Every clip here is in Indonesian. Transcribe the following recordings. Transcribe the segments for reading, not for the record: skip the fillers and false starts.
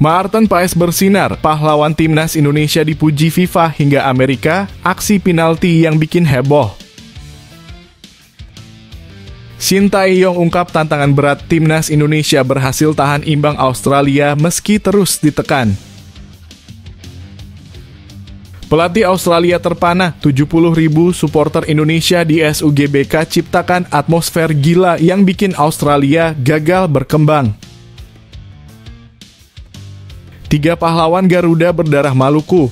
Maarten Paes bersinar, pahlawan timnas Indonesia dipuji FIFA hingga Amerika, aksi penalti yang bikin heboh. Shin Tae-yong ungkap tantangan berat timnas Indonesia berhasil tahan imbang Australia meski terus ditekan. Pelatih Australia terpana, 70.000 supporter Indonesia di SUGBK ciptakan atmosfer gila yang bikin Australia gagal berkembang. 3 pahlawan Garuda berdarah Maluku.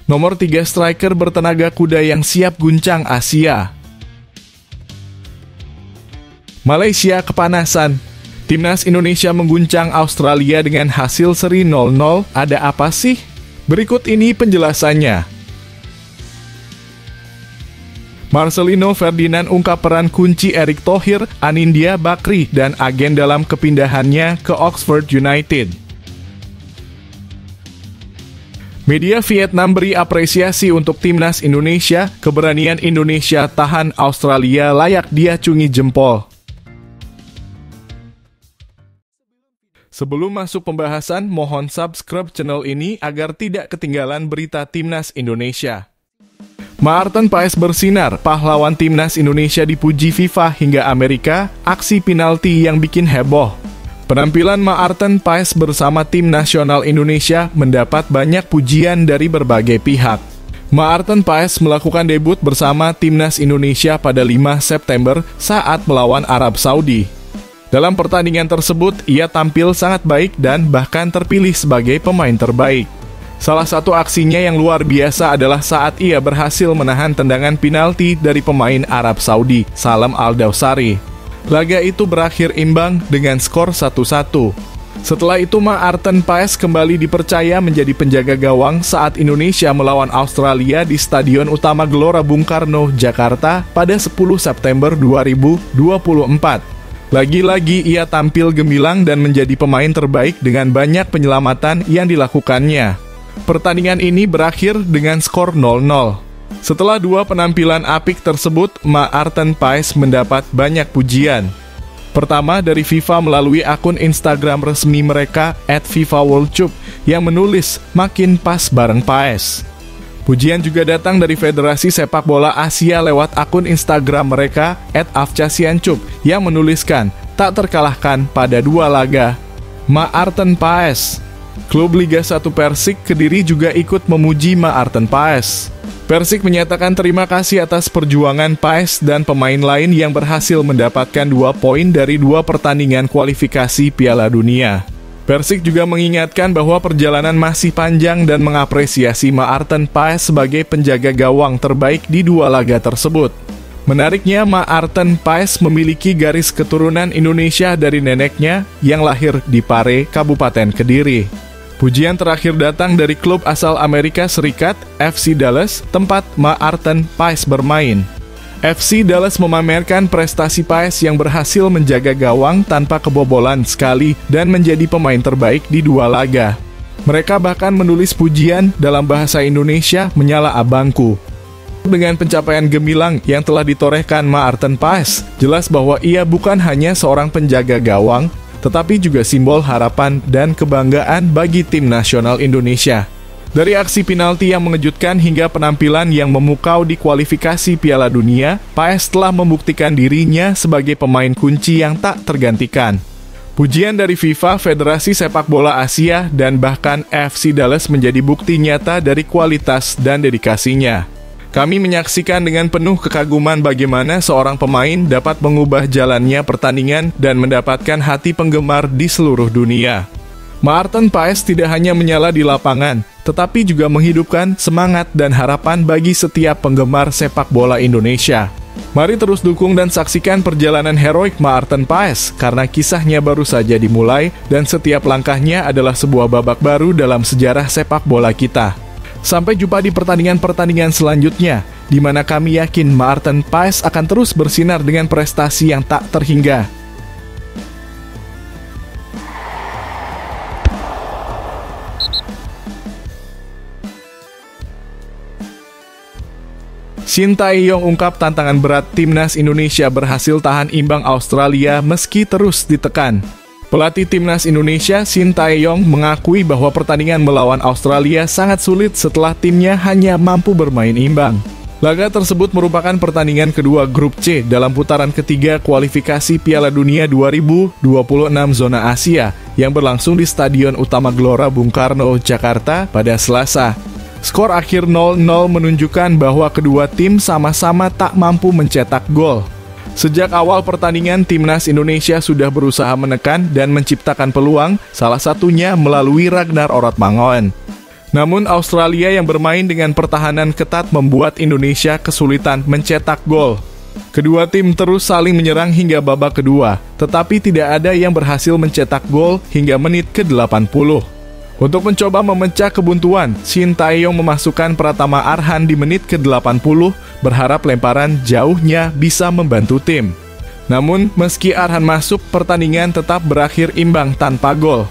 Nomor 3 striker bertenaga kuda yang siap guncang Asia. Malaysia kepanasan. Timnas Indonesia mengguncang Australia dengan hasil seri 0-0. Ada apa sih? Berikut ini penjelasannya. Marcelino Ferdinand ungkap peran kunci Erick Thohir, Anindya Bakri, dan agen dalam kepindahannya ke Oxford United. Media Vietnam beri apresiasi untuk timnas Indonesia, keberanian Indonesia tahan Australia layak diacungi jempol. Sebelum masuk pembahasan, mohon subscribe channel ini agar tidak ketinggalan berita timnas Indonesia. Maarten Paes bersinar, pahlawan timnas Indonesia dipuji FIFA hingga Amerika, aksi penalti yang bikin heboh. Penampilan Maarten Paes bersama tim nasional Indonesia mendapat banyak pujian dari berbagai pihak. Maarten Paes melakukan debut bersama timnas Indonesia pada 5 September saat melawan Arab Saudi. Dalam pertandingan tersebut, ia tampil sangat baik dan bahkan terpilih sebagai pemain terbaik. Salah satu aksinya yang luar biasa adalah saat ia berhasil menahan tendangan penalti dari pemain Arab Saudi, Salam Al-Dawsari. Laga itu berakhir imbang dengan skor 1-1. Setelah itu Maarten Paes kembali dipercaya menjadi penjaga gawang saat Indonesia melawan Australia di Stadion Utama Gelora Bung Karno, Jakarta pada 10 September 2024. Lagi-lagi ia tampil gemilang dan menjadi pemain terbaik dengan banyak penyelamatan yang dilakukannya. Pertandingan ini berakhir dengan skor 0-0. Setelah 2 penampilan apik tersebut, Maarten Paes mendapat banyak pujian. Pertama dari FIFA melalui akun Instagram resmi mereka @FIFAWorldCup yang menulis makin pas bareng Paes. Pujian juga datang dari Federasi Sepak Bola Asia lewat akun Instagram mereka @AFCASIANCup yang menuliskan tak terkalahkan pada 2 laga. Maarten Paes. Klub Liga 1 Persik Kediri juga ikut memuji Maarten Paes. Persik menyatakan terima kasih atas perjuangan Paes dan pemain lain yang berhasil mendapatkan 2 poin dari 2 pertandingan kualifikasi Piala Dunia. Persik juga mengingatkan bahwa perjalanan masih panjang dan mengapresiasi Maarten Paes sebagai penjaga gawang terbaik di 2 laga tersebut. Menariknya, Maarten Paes memiliki garis keturunan Indonesia dari neneknya yang lahir di Pare, Kabupaten Kediri. Pujian terakhir datang dari klub asal Amerika Serikat, FC Dallas, tempat Maarten Paes bermain. FC Dallas memamerkan prestasi Paes yang berhasil menjaga gawang tanpa kebobolan sekali dan menjadi pemain terbaik di 2 laga. Mereka bahkan menulis pujian dalam bahasa Indonesia menyala abangku. Dengan pencapaian gemilang yang telah ditorehkan Maarten Paes, jelas bahwa ia bukan hanya seorang penjaga gawang, tetapi juga simbol harapan dan kebanggaan bagi tim nasional Indonesia. Dari aksi penalti yang mengejutkan hingga penampilan yang memukau di kualifikasi Piala Dunia, Paes telah membuktikan dirinya sebagai pemain kunci yang tak tergantikan. Pujian dari FIFA, Federasi Sepak Bola Asia, dan bahkan FC Dallas menjadi bukti nyata dari kualitas dan dedikasinya. Kami menyaksikan dengan penuh kekaguman bagaimana seorang pemain dapat mengubah jalannya pertandingan dan mendapatkan hati penggemar di seluruh dunia. Maarten Paes tidak hanya menyala di lapangan, tetapi juga menghidupkan semangat dan harapan bagi setiap penggemar sepak bola Indonesia. Mari terus dukung dan saksikan perjalanan heroik Maarten Paes, karena kisahnya baru saja dimulai dan setiap langkahnya adalah sebuah babak baru dalam sejarah sepak bola kita. Sampai jumpa di pertandingan-pertandingan selanjutnya, di mana kami yakin Maarten Paes akan terus bersinar dengan prestasi yang tak terhingga. Shin Tae-yong ungkap tantangan berat timnas Indonesia berhasil tahan imbang Australia meski terus ditekan. Pelatih Timnas Indonesia Shin Tae-yong mengakui bahwa pertandingan melawan Australia sangat sulit setelah timnya hanya mampu bermain imbang. Laga tersebut merupakan pertandingan kedua grup C dalam putaran ketiga kualifikasi Piala Dunia 2026 zona Asia yang berlangsung di Stadion Utama Gelora Bung Karno, Jakarta pada Selasa. Skor akhir 0-0 menunjukkan bahwa kedua tim sama-sama tak mampu mencetak gol. Sejak awal pertandingan, Timnas Indonesia sudah berusaha menekan dan menciptakan peluang, salah satunya melalui Ragnar Oratmangoen. Namun Australia yang bermain dengan pertahanan ketat membuat Indonesia kesulitan mencetak gol. Kedua tim terus saling menyerang hingga babak kedua, tetapi tidak ada yang berhasil mencetak gol hingga menit ke-80. Untuk mencoba memecah kebuntuan, Shin Tae-yong memasukkan Pratama Arhan di menit ke-80, berharap lemparan jauhnya bisa membantu tim. Namun, meski Arhan masuk, pertandingan tetap berakhir imbang tanpa gol.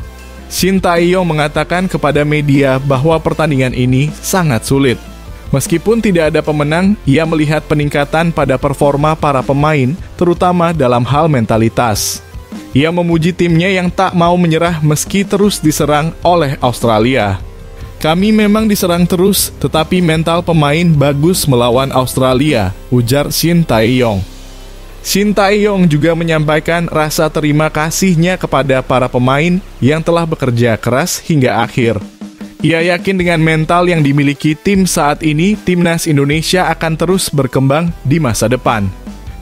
Shin Tae-yong mengatakan kepada media bahwa pertandingan ini sangat sulit. Meskipun tidak ada pemenang, ia melihat peningkatan pada performa para pemain, terutama dalam hal mentalitas. Ia memuji timnya yang tak mau menyerah meski terus diserang oleh Australia. "Kami memang diserang terus, tetapi mental pemain bagus melawan Australia," ujar Shin Tae-yong. Shin Tae-yong juga menyampaikan rasa terima kasihnya kepada para pemain yang telah bekerja keras hingga akhir. Ia yakin dengan mental yang dimiliki tim saat ini, Timnas Indonesia akan terus berkembang di masa depan.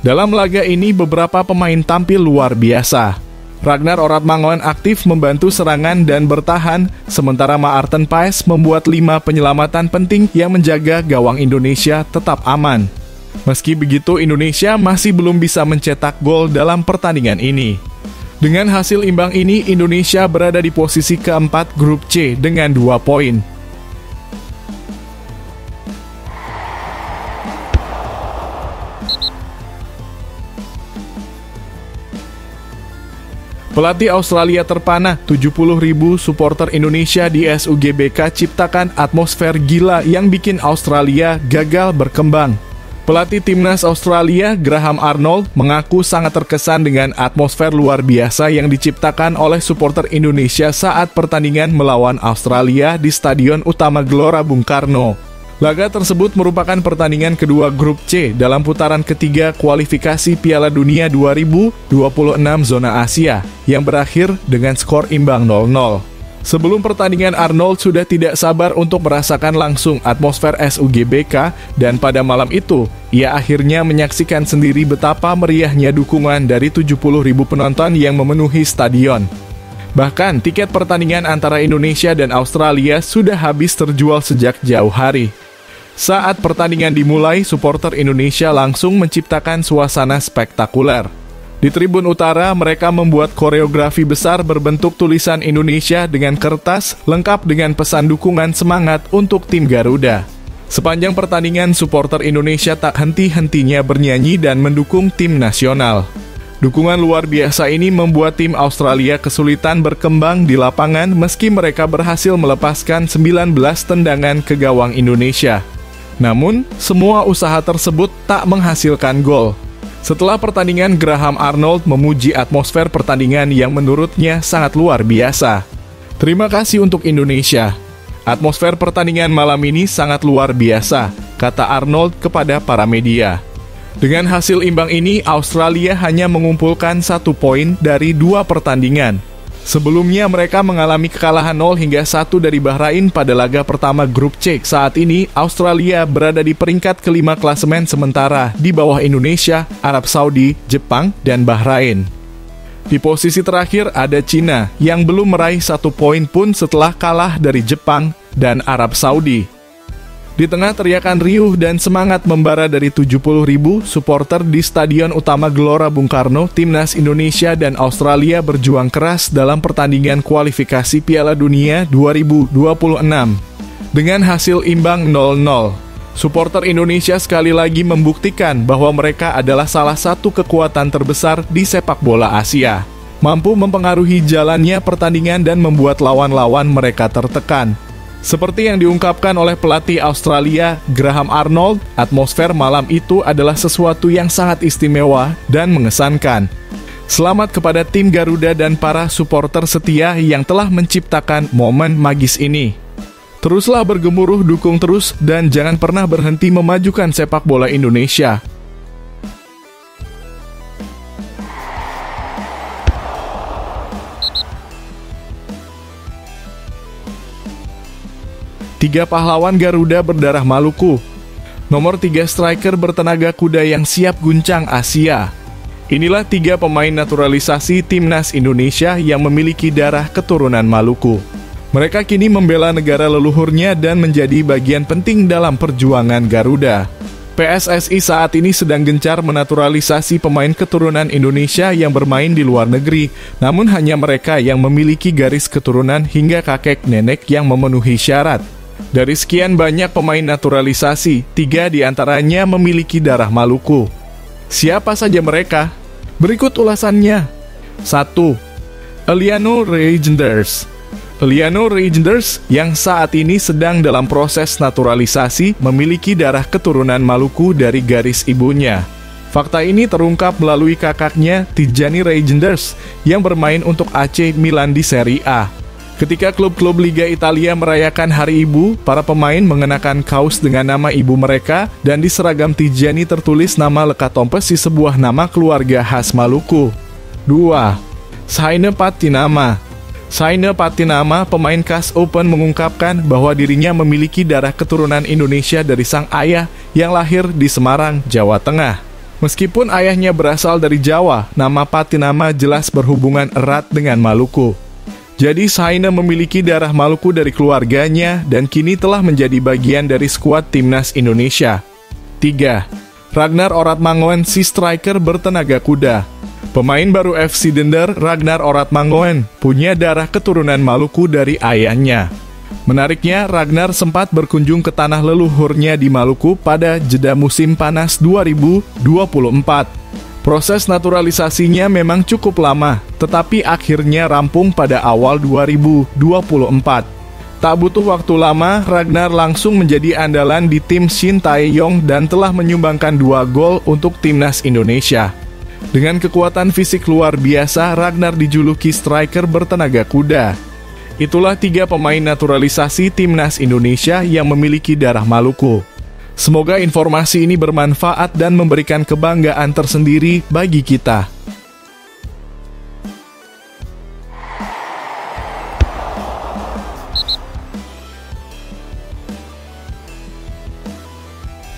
Dalam laga ini, beberapa pemain tampil luar biasa. Ragnar Oratmangoen aktif membantu serangan dan bertahan, sementara Maarten Paes membuat 5 penyelamatan penting yang menjaga gawang Indonesia tetap aman. Meski begitu, Indonesia masih belum bisa mencetak gol dalam pertandingan ini. Dengan hasil imbang ini, Indonesia berada di posisi keempat grup C dengan 2 poin. Pelatih Australia terpana, 70.000 supporter Indonesia di SUGBK ciptakan atmosfer gila yang bikin Australia gagal berkembang. Pelatih Timnas Australia, Graham Arnold, mengaku sangat terkesan dengan atmosfer luar biasa yang diciptakan oleh supporter Indonesia saat pertandingan melawan Australia di Stadion Utama Gelora Bung Karno. Laga tersebut merupakan pertandingan kedua grup C dalam putaran ketiga kualifikasi Piala Dunia 2026 zona Asia yang berakhir dengan skor imbang 0-0. Sebelum pertandingan, Arnold sudah tidak sabar untuk merasakan langsung atmosfer SUGBK dan pada malam itu, ia akhirnya menyaksikan sendiri betapa meriahnya dukungan dari 70.000 penonton yang memenuhi stadion. Bahkan, tiket pertandingan antara Indonesia dan Australia sudah habis terjual sejak jauh hari. Saat pertandingan dimulai, supporter Indonesia langsung menciptakan suasana spektakuler. Di tribun utara, mereka membuat koreografi besar berbentuk tulisan Indonesia dengan kertas, lengkap dengan pesan dukungan semangat untuk tim Garuda. Sepanjang pertandingan, supporter Indonesia tak henti-hentinya bernyanyi dan mendukung tim nasional. Dukungan luar biasa ini membuat tim Australia kesulitan berkembang di lapangan meski mereka berhasil melepaskan 19 tendangan ke gawang Indonesia. Namun, semua usaha tersebut tak menghasilkan gol. Setelah pertandingan, Graham Arnold memuji atmosfer pertandingan yang menurutnya sangat luar biasa. "Terima kasih untuk Indonesia. Atmosfer pertandingan malam ini sangat luar biasa," kata Arnold kepada para media. Dengan hasil imbang ini, Australia hanya mengumpulkan 1 poin dari 2 pertandingan. Sebelumnya mereka mengalami kekalahan 0-1 dari Bahrain pada laga pertama grup C. Saat ini, Australia berada di peringkat kelima klasemen sementara di bawah Indonesia, Arab Saudi, Jepang, dan Bahrain. Di posisi terakhir ada Cina yang belum meraih 1 poin pun setelah kalah dari Jepang dan Arab Saudi. Di tengah teriakan riuh dan semangat membara dari 70.000 supporter di Stadion Utama Gelora Bung Karno, Timnas Indonesia dan Australia berjuang keras dalam pertandingan kualifikasi Piala Dunia 2026. Dengan hasil imbang 0-0, supporter Indonesia sekali lagi membuktikan bahwa mereka adalah salah satu kekuatan terbesar di sepak bola Asia, mampu mempengaruhi jalannya pertandingan dan membuat lawan-lawan mereka tertekan. Seperti yang diungkapkan oleh pelatih Australia, Graham Arnold, atmosfer malam itu adalah sesuatu yang sangat istimewa dan mengesankan. Selamat kepada tim Garuda dan para supporter setia yang telah menciptakan momen magis ini. Teruslah bergemuruh, dukung terus, dan jangan pernah berhenti memajukan sepak bola Indonesia. Tiga pahlawan Garuda berdarah Maluku. Nomor 3 striker bertenaga kuda yang siap guncang Asia. Inilah 3 pemain naturalisasi timnas Indonesia yang memiliki darah keturunan Maluku. Mereka kini membela negara leluhurnya dan menjadi bagian penting dalam perjuangan Garuda. PSSI saat ini sedang gencar menaturalisasi pemain keturunan Indonesia yang bermain di luar negeri, namun hanya mereka yang memiliki garis keturunan hingga kakek nenek yang memenuhi syarat. Dari sekian banyak pemain naturalisasi, 3 diantaranya memiliki darah Maluku. Siapa saja mereka? Berikut ulasannya. 1. Eliano Reijnders. Eliano Reijnders yang saat ini sedang dalam proses naturalisasi memiliki darah keturunan Maluku dari garis ibunya. Fakta ini terungkap melalui kakaknya Tijani Reijnders yang bermain untuk AC Milan di Serie A. Ketika klub-klub Liga Italia merayakan Hari Ibu, para pemain mengenakan kaos dengan nama ibu mereka dan di seragam Tijani tertulis nama Lekatompes di sebuah nama keluarga khas Maluku. 2. Saine Patinama. Saine Patinama, pemain KAS Open, mengungkapkan bahwa dirinya memiliki darah keturunan Indonesia dari sang ayah yang lahir di Semarang, Jawa Tengah. Meskipun ayahnya berasal dari Jawa, nama Patinama jelas berhubungan erat dengan Maluku. Jadi Saine memiliki darah Maluku dari keluarganya dan kini telah menjadi bagian dari skuad timnas Indonesia. 3. Ragnar Oratmangoen, si striker bertenaga kuda. Pemain baru FC Dender, Ragnar Oratmangoen, punya darah keturunan Maluku dari ayahnya. Menariknya, Ragnar sempat berkunjung ke tanah leluhurnya di Maluku pada jeda musim panas 2024. Proses naturalisasinya memang cukup lama, tetapi akhirnya rampung pada awal 2024. Tak butuh waktu lama, Ragnar langsung menjadi andalan di tim Shin Tae-yong dan telah menyumbangkan 2 gol untuk timnas Indonesia. Dengan kekuatan fisik luar biasa, Ragnar dijuluki striker bertenaga kuda. Itulah 3 pemain naturalisasi timnas Indonesia yang memiliki darah Maluku. Semoga informasi ini bermanfaat dan memberikan kebanggaan tersendiri bagi kita.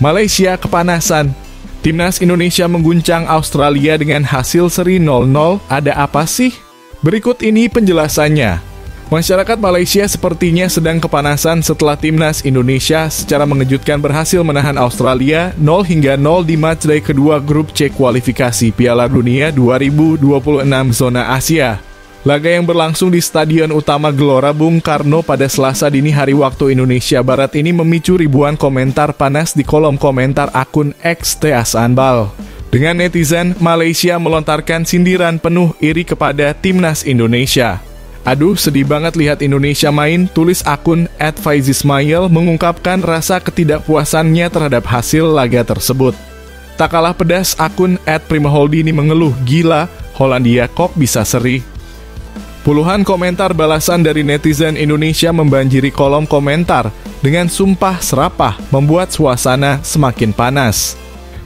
Malaysia kepanasan. Timnas Indonesia mengguncang Australia dengan hasil seri 0-0. Ada apa sih? Berikut ini penjelasannya. Masyarakat Malaysia sepertinya sedang kepanasan setelah timnas Indonesia secara mengejutkan berhasil menahan Australia 0-0 di matchday kedua grup C kualifikasi Piala Dunia 2026 zona Asia. Laga yang berlangsung di Stadion Utama Gelora Bung Karno pada Selasa dini hari waktu Indonesia Barat ini memicu ribuan komentar panas di kolom komentar akun @teasanbal. Dengan netizen, Malaysia melontarkan sindiran penuh iri kepada timnas Indonesia. Aduh, sedih banget lihat Indonesia main, tulis akun @faizismail mengungkapkan rasa ketidakpuasannya terhadap hasil laga tersebut. Tak kalah pedas, akun @primaholdi ini mengeluh, gila, Hollandia kok bisa seri. Puluhan komentar balasan dari netizen Indonesia membanjiri kolom komentar dengan sumpah serapah membuat suasana semakin panas.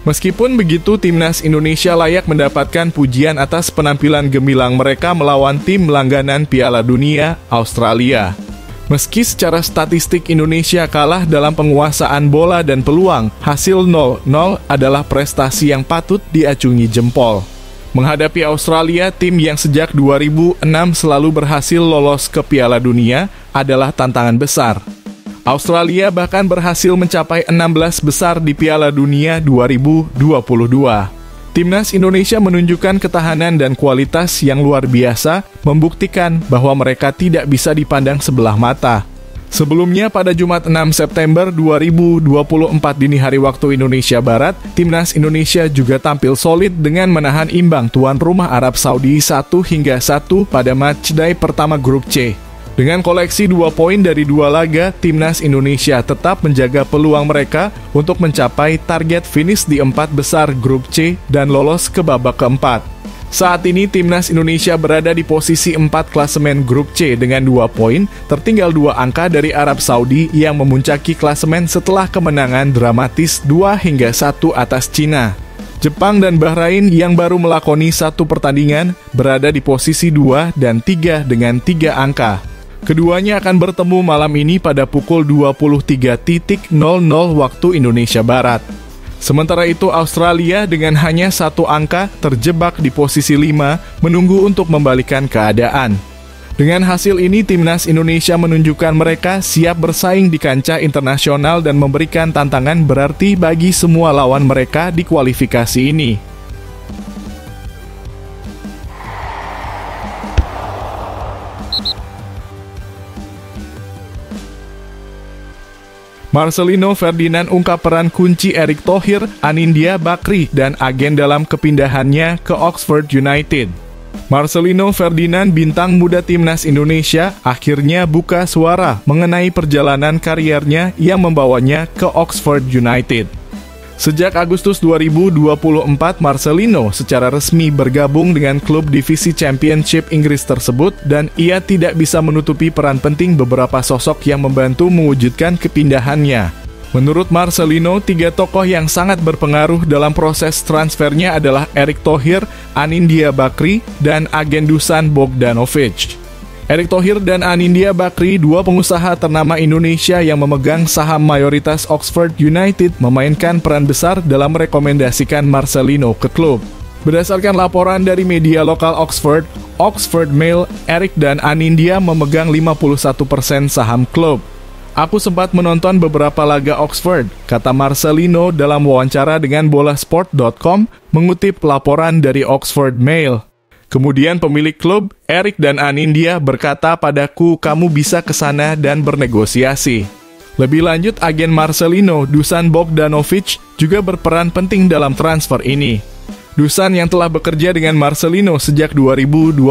Meskipun begitu, timnas Indonesia layak mendapatkan pujian atas penampilan gemilang mereka melawan tim langganan Piala Dunia, Australia. Meski secara statistik Indonesia kalah dalam penguasaan bola dan peluang, hasil 0-0 adalah prestasi yang patut diacungi jempol. Menghadapi Australia, tim yang sejak 2006 selalu berhasil lolos ke Piala Dunia, adalah tantangan besar. Australia bahkan berhasil mencapai 16 besar di Piala Dunia 2022. Timnas Indonesia menunjukkan ketahanan dan kualitas yang luar biasa, membuktikan bahwa mereka tidak bisa dipandang sebelah mata. Sebelumnya pada Jumat 6 September 2024 dini hari waktu Indonesia Barat, Timnas Indonesia juga tampil solid dengan menahan imbang tuan rumah Arab Saudi 1-1 pada matchday pertama grup C. Dengan koleksi 2 poin dari 2 laga, Timnas Indonesia tetap menjaga peluang mereka untuk mencapai target finish di 4 besar grup C dan lolos ke babak keempat. Saat ini Timnas Indonesia berada di posisi 4 klasemen grup C dengan 2 poin, tertinggal 2 angka dari Arab Saudi yang memuncaki klasemen setelah kemenangan dramatis 2-1 atas Cina. Jepang dan Bahrain yang baru melakoni 1 pertandingan berada di posisi 2 dan 3 dengan 3 angka. Keduanya akan bertemu malam ini pada pukul 23.00 waktu Indonesia Barat. Sementara itu Australia dengan hanya 1 angka terjebak di posisi 5 menunggu untuk membalikan keadaan. Dengan hasil ini Timnas Indonesia menunjukkan mereka siap bersaing di kancah internasional dan memberikan tantangan berarti bagi semua lawan mereka di kualifikasi ini. Marcelino Ferdinand ungkap peran kunci Erick Thohir, Anindya Bakri, dan agen dalam kepindahannya ke Oxford United. Marcelino Ferdinand, bintang muda Timnas Indonesia, akhirnya buka suara mengenai perjalanan kariernya yang membawanya ke Oxford United. Sejak Agustus 2024, Marcelino secara resmi bergabung dengan klub divisi Championship Inggris tersebut dan ia tidak bisa menutupi peran penting beberapa sosok yang membantu mewujudkan kepindahannya. Menurut Marcelino, 3 tokoh yang sangat berpengaruh dalam proses transfernya adalah Erick Thohir, Anindya Bakri, dan agen Dusan Bogdanovic. Erick Thohir dan Anindya Bakri, 2 pengusaha ternama Indonesia yang memegang saham mayoritas Oxford United, memainkan peran besar dalam merekomendasikan Marcelino ke klub. Berdasarkan laporan dari media lokal Oxford Mail, Erick dan Anindya memegang 51% saham klub. Aku sempat menonton beberapa laga Oxford, kata Marcelino dalam wawancara dengan bolasport.com mengutip laporan dari Oxford Mail. Kemudian pemilik klub, Erick dan Anindya, berkata padaku, kamu bisa ke sana dan bernegosiasi. Lebih lanjut, agen Marcelino, Dusan Bogdanovic, juga berperan penting dalam transfer ini. Dusan yang telah bekerja dengan Marcelino sejak 2023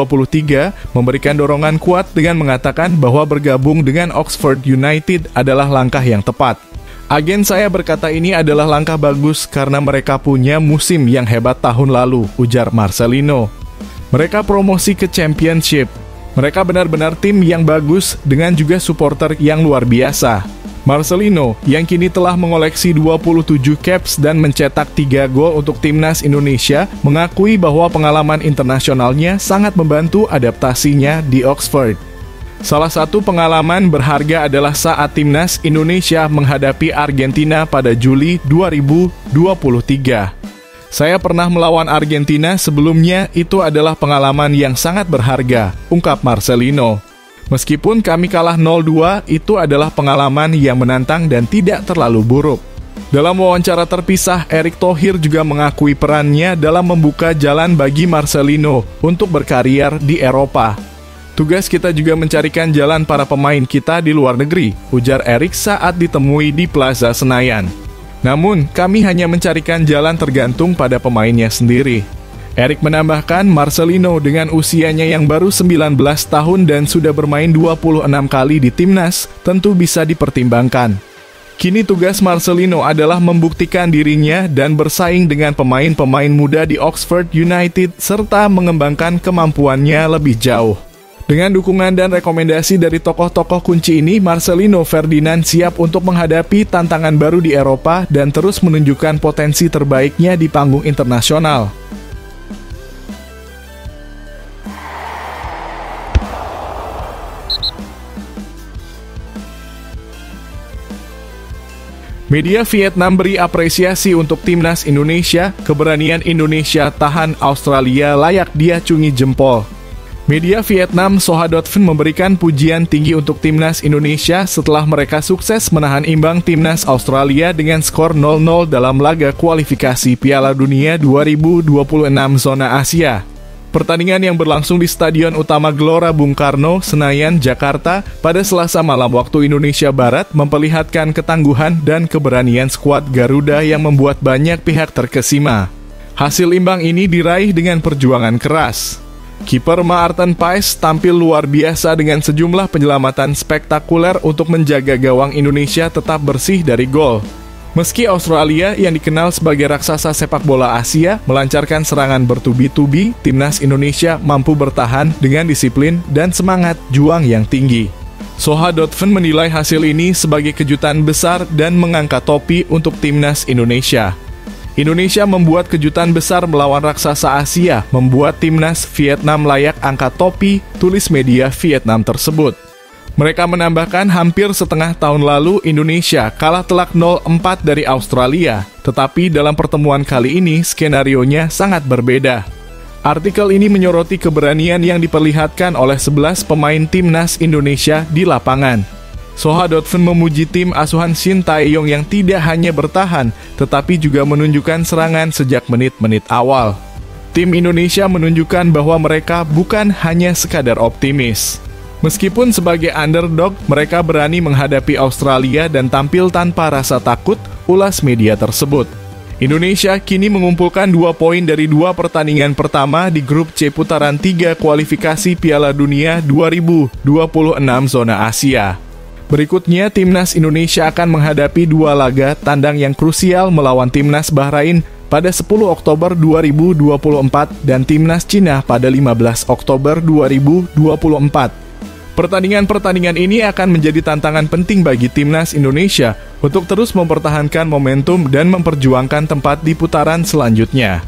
memberikan dorongan kuat dengan mengatakan bahwa bergabung dengan Oxford United adalah langkah yang tepat. Agen saya berkata ini adalah langkah bagus karena mereka punya musim yang hebat tahun lalu, ujar Marcelino. Mereka promosi ke Championship. Mereka benar-benar tim yang bagus dengan juga supporter yang luar biasa. Marcelino, yang kini telah mengoleksi 27 caps dan mencetak 3 gol untuk Timnas Indonesia, mengakui bahwa pengalaman internasionalnya sangat membantu adaptasinya di Oxford. Salah satu pengalaman berharga adalah saat Timnas Indonesia menghadapi Argentina pada Juli 2023. Saya pernah melawan Argentina sebelumnya, itu adalah pengalaman yang sangat berharga, ungkap Marcelino. Meskipun kami kalah 0-2, itu adalah pengalaman yang menantang dan tidak terlalu buruk. Dalam wawancara terpisah, Erick Thohir juga mengakui perannya dalam membuka jalan bagi Marcelino untuk berkarier di Eropa. Tugas kita juga mencarikan jalan para pemain kita di luar negeri, ujar Erick saat ditemui di Plaza Senayan. Namun, kami hanya mencarikan jalan tergantung pada pemainnya sendiri. Erick menambahkan, Marcelino dengan usianya yang baru 19 tahun dan sudah bermain 26 kali di Timnas, tentu bisa dipertimbangkan. Kini tugas Marcelino adalah membuktikan dirinya dan bersaing dengan pemain-pemain muda di Oxford United serta mengembangkan kemampuannya lebih jauh. Dengan dukungan dan rekomendasi dari tokoh-tokoh kunci ini, Marcelino Ferdinand siap untuk menghadapi tantangan baru di Eropa dan terus menunjukkan potensi terbaiknya di panggung internasional. Media Vietnam beri apresiasi untuk Timnas Indonesia, keberanian Indonesia tahan Australia layak diacungi jempol. Media Vietnam Soha.vn memberikan pujian tinggi untuk Timnas Indonesia setelah mereka sukses menahan imbang Timnas Australia dengan skor 0-0 dalam laga kualifikasi Piala Dunia 2026 zona Asia. Pertandingan yang berlangsung di Stadion Utama Gelora Bung Karno, Senayan, Jakarta pada Selasa malam waktu Indonesia Barat memperlihatkan ketangguhan dan keberanian skuad Garuda yang membuat banyak pihak terkesima. Hasil imbang ini diraih dengan perjuangan keras. Kiper Maarten Paes tampil luar biasa dengan sejumlah penyelamatan spektakuler untuk menjaga gawang Indonesia tetap bersih dari gol. Meski Australia yang dikenal sebagai raksasa sepak bola Asia melancarkan serangan bertubi-tubi, timnas Indonesia mampu bertahan dengan disiplin dan semangat juang yang tinggi. Soha.fun menilai hasil ini sebagai kejutan besar dan mengangkat topi untuk timnas Indonesia. Indonesia membuat kejutan besar melawan raksasa Asia, membuat timnas Vietnam layak angkat topi, tulis media Vietnam tersebut. Mereka menambahkan hampir setengah tahun lalu Indonesia kalah telak 0-4 dari Australia, tetapi dalam pertemuan kali ini skenarionya sangat berbeda. Artikel ini menyoroti keberanian yang diperlihatkan oleh 11 pemain timnas Indonesia di lapangan. Soha.fun memuji tim asuhan Shin Tae-yong yang tidak hanya bertahan, tetapi juga menunjukkan serangan sejak menit-menit awal. Tim Indonesia menunjukkan bahwa mereka bukan hanya sekadar optimis. Meskipun sebagai underdog, mereka berani menghadapi Australia dan tampil tanpa rasa takut, ulas media tersebut. Indonesia kini mengumpulkan 2 poin dari 2 pertandingan pertama di grup C putaran 3 kualifikasi Piala Dunia 2026 zona Asia. Berikutnya, timnas Indonesia akan menghadapi 2 laga tandang yang krusial melawan timnas Bahrain pada 10 Oktober 2024 dan timnas Cina pada 15 Oktober 2024. Pertandingan-pertandingan ini akan menjadi tantangan penting bagi timnas Indonesia untuk terus mempertahankan momentum dan memperjuangkan tempat di putaran selanjutnya.